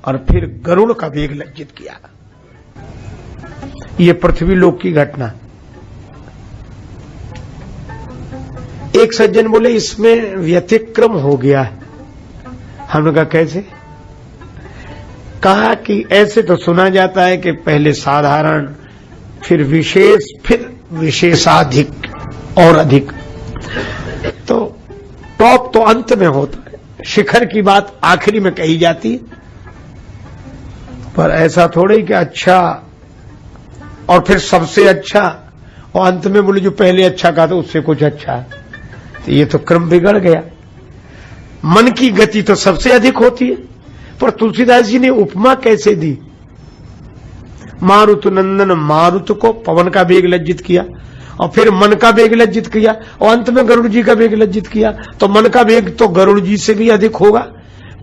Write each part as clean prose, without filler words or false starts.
और फिर गरुड़ का वेग लज्जित किया। ये पृथ्वी लोक की घटना। एक सज्जन बोले इसमें व्यतिक्रम हो गया है। हमने कहा कैसे? कहा कि ऐसे तो सुना जाता है कि पहले साधारण, फिर विशेष, फिर विशेषाधिक और अधिक। तो टॉप तो अंत में होता है, शिखर की बात आखिरी में कही जाती है। पर ऐसा थोड़ा ही कि अच्छा और फिर सबसे अच्छा, और अंत में बोले जो पहले अच्छा कहा था उससे कुछ अच्छा है। तो ये तो क्रम बिगड़ गया। मन की गति तो सबसे अधिक होती है, पर तुलसीदास जी ने उपमा कैसे दी? मारुत नंदन मारुत को पवन का वेग लज्जित किया, और फिर मन का वेग लज्जित किया, और अंत में गरुड़ जी का वेग लज्जित किया। तो मन का वेग तो गरुड़ जी से भी अधिक होगा,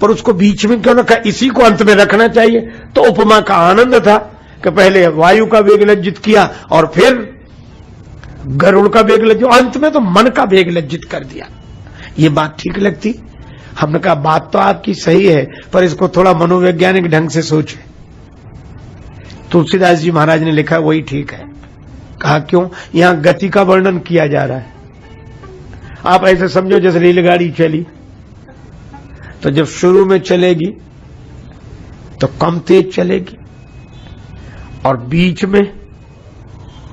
पर उसको बीच में क्यों रखा? इसी को अंत में रखना चाहिए। तो उपमा का आनंद था कि पहले वायु का वेग लज्जित किया और फिर गरुड़ का वेग लज्जित, अंत में तो मन का वेग लज्जित कर दिया। ये बात ठीक लगती? हमने कहा बात तो आपकी सही है, पर इसको थोड़ा मनोवैज्ञानिक ढंग से सोचे। तुलसीदास जी महाराज ने लिखा वही ठीक है। कहा क्यों? यहां गति का वर्णन किया जा रहा है। आप ऐसे समझो जैसे रेलगाड़ी चली, तो जब शुरू में चलेगी तो कम तेज चलेगी, और बीच में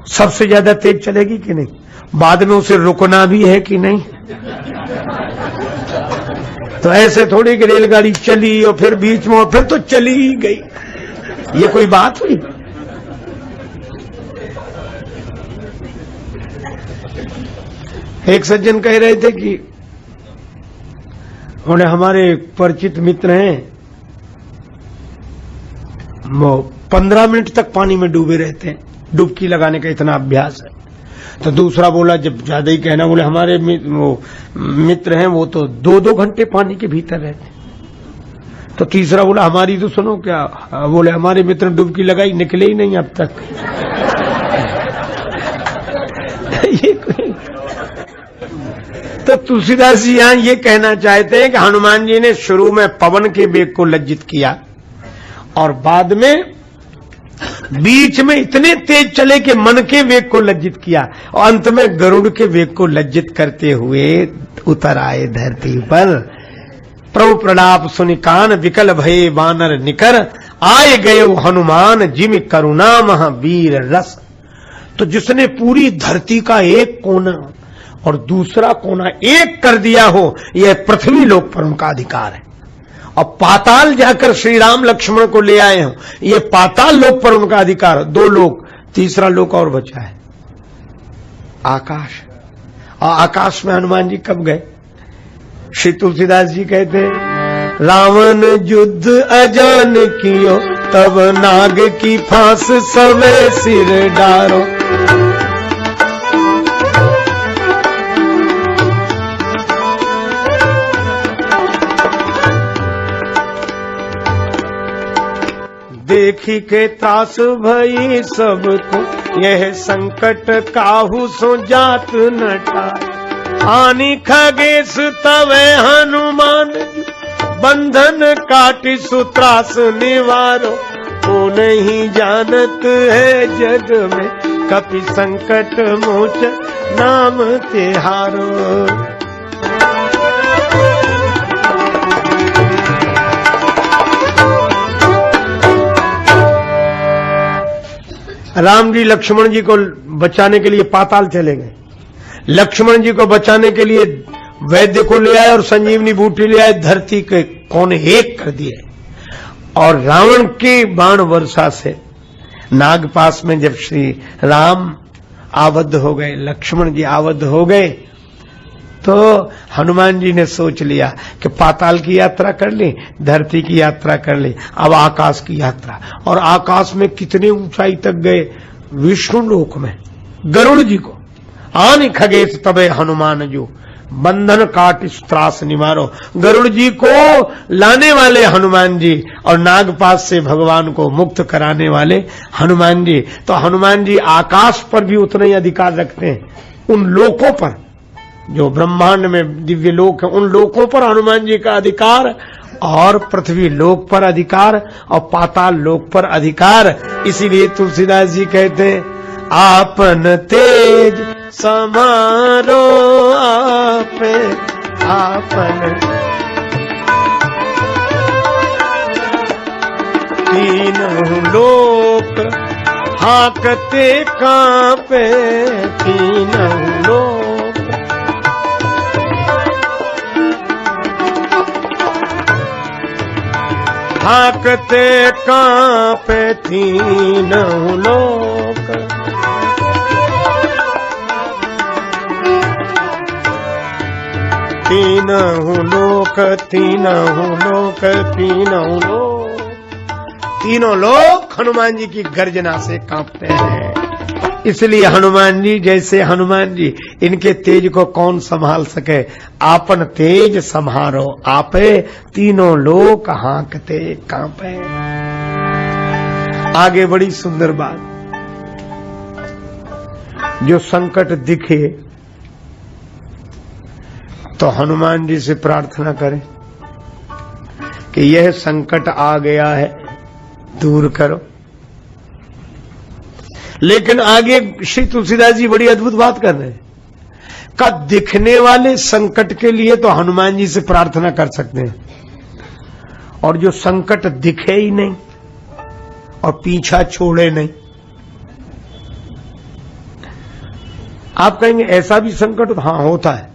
सबसे ज्यादा तेज चलेगी कि नहीं? बाद में उसे रुकना भी है कि नहीं? तो ऐसे थोड़ी कि रेलगाड़ी चली और फिर बीच में, और फिर तो चली ही गई। ये कोई बात हुई? एक सज्जन कह रहे थे कि उन्हें हमारे परिचित मित्र हैं, वो 15 मिनट तक पानी में डूबे रहते हैं, डुबकी लगाने का इतना अभ्यास है। तो दूसरा बोला, जब ज्यादा ही कहना, बोले हमारे वो मित्र हैं वो तो 2-2 घंटे पानी के भीतर रहते हैं। तो तीसरा बोला हमारी तो सुनो क्या, बोले हमारे मित्र डुबकी लगाई निकले ही नहीं अब तक। तो तुलसीदास जी यहां ये कहना चाहते हैं कि हनुमान जी ने शुरू में पवन के वेग को लज्जित किया, और बाद में बीच में इतने तेज चले कि मन के वेग को लज्जित किया, और अंत में गरुड़ के वेग को लज्जित करते हुए उतर आए धरती पर। प्रभु प्रलाप सुनि कान विकल भये बानर निकर, आए गए हनुमान जिमि करुणा महावीर रस। तो जिसने पूरी धरती का एक कोना और दूसरा कोना एक कर दिया हो, यह पृथ्वी लोक पर उनका अधिकार है। और पाताल जाकर श्री राम लक्ष्मण को ले आए हो, यह पाताल लोक पर उनका अधिकार। 2 लोक, तीसरा लोक और बचा है आकाश। और आकाश में हनुमान जी कब गए? श्री तुलसीदास जी कहते हैं, रावण युद्ध अजान कियो, तब नाग की फांस सवे सिर डारो। देखी के त्रास भई सबको, यह संकट काहू सो जात न टार। आनी खगेश तवे हनुमान, बंधन काटि सुत्रास निवारो। वो नहीं जानत है जग में, कपि संकट मोच नाम तिहारो। राम जी लक्ष्मण जी को बचाने के लिए पाताल चले गए। लक्ष्मण जी को बचाने के लिए वैद्य को ले आए और संजीवनी बूटी ले आए, धरती के कोने एक कर दिए। और रावण की बाण वर्षा से नागपास में जब श्री राम आबद्ध हो गए, लक्ष्मण जी आबद्ध हो गए, तो हनुमान जी ने सोच लिया कि पाताल की यात्रा कर ली, धरती की यात्रा कर ली, अब आकाश की यात्रा। और आकाश में कितने ऊंचाई तक गए? विष्णु लोक में गरुड़ जी को आनी खगेश तबे हनुमान जो, बंधन काट त्रास निवारो। गरुड़ जी को लाने वाले हनुमान जी और नागपाश से भगवान को मुक्त कराने वाले हनुमान जी। तो हनुमान जी आकाश पर भी उतना ही अधिकार रखते हैं, उन लोकों पर जो ब्रह्मांड में दिव्य लोक है, उन लोकों पर हनुमान जी का अधिकार, और पृथ्वी लोक पर अधिकार और पाताल लोक पर अधिकार। इसीलिए तुलसीदास जी कहते हैं, आपन तेज समारो आपे आपन तीनों लोक हाकते कांपे तीनों लोक। हाकते कांपे तीनों लोक। तीनों लोक तीनों लोक तीनों लोक। तीनों लोग हनुमान जी की गर्जना से कांपते हैं। इसलिए हनुमान जी जैसे हनुमान जी, इनके तेज को कौन संभाल सके। आपन तेज संहारो आपे तीनों लोग हांकते कांपे। आगे बड़ी सुंदर बात, जो संकट दिखे तो हनुमान जी से प्रार्थना करें कि यह संकट आ गया है, दूर करो। लेकिन आगे श्री तुलसीदास जी बड़ी अद्भुत बात कर रहे हैं का दिखने वाले संकट के लिए तो हनुमान जी से प्रार्थना कर सकते हैं, और जो संकट दिखे ही नहीं और पीछा छोड़े नहीं। आप कहेंगे ऐसा भी संकट, हाँ होता है।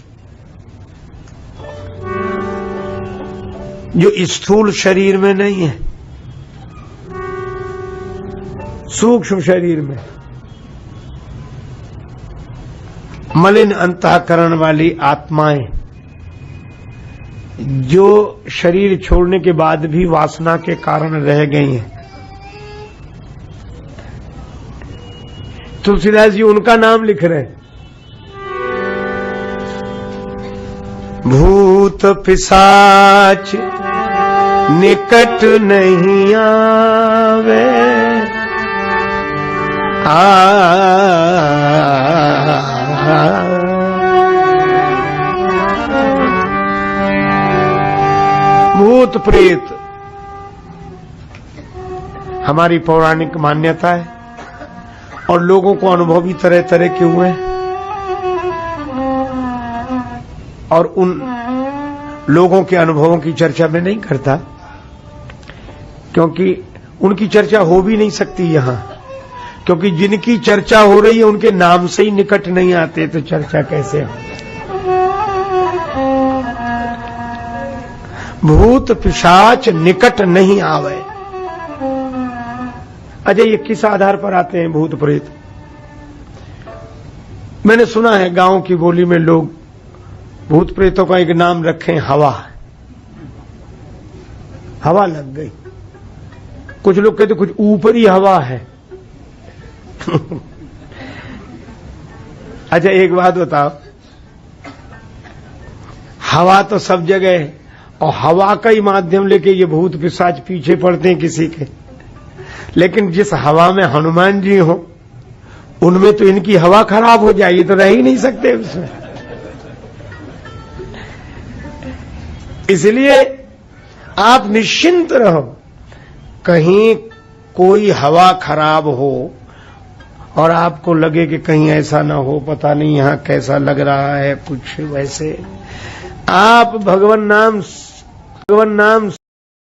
जो स्थूल शरीर में नहीं है, सूक्ष्म शरीर में मलिन अंतःकरण वाली आत्माएं, जो शरीर छोड़ने के बाद भी वासना के कारण रह गई हैं, तुलसीदास जी उनका नाम लिख रहे हैं। भूत पिशाच निकट नहीं आवे भूत प्रेत हमारी पौराणिक मान्यता है, और लोगों को अनुभव भी तरह तरह के हुए हैं। और उन लोगों के अनुभवों की चर्चा मैं नहीं करता, क्योंकि उनकी चर्चा हो भी नहीं सकती यहां, क्योंकि जिनकी चर्चा हो रही है उनके नाम से ही निकट नहीं आते, तो चर्चा कैसे हो। भूत पिशाच निकट नहीं आवे। अच्छा, ये किस आधार पर आते हैं भूत प्रेत? मैंने सुना है गांव की बोली में लोग भूत प्रेतों का एक नाम रखे, हवा। हवा लग गई। कुछ लोग कहते कुछ ऊपरी हवा है। अच्छा, एक बात बताओ, हवा तो सब जगह है, और हवा का ही माध्यम लेके ये भूत पिशाच पीछे पड़ते हैं किसी के। लेकिन जिस हवा में हनुमान जी हो, उनमें तो इनकी हवा खराब हो जाएगी, तो रह ही नहीं सकते उसमें। इसलिए आप निश्चिंत रहो, कहीं कोई हवा खराब हो और आपको लगे कि कहीं ऐसा ना हो, पता नहीं यहां कैसा लग रहा है, कुछ वैसे, आप भगवान नाम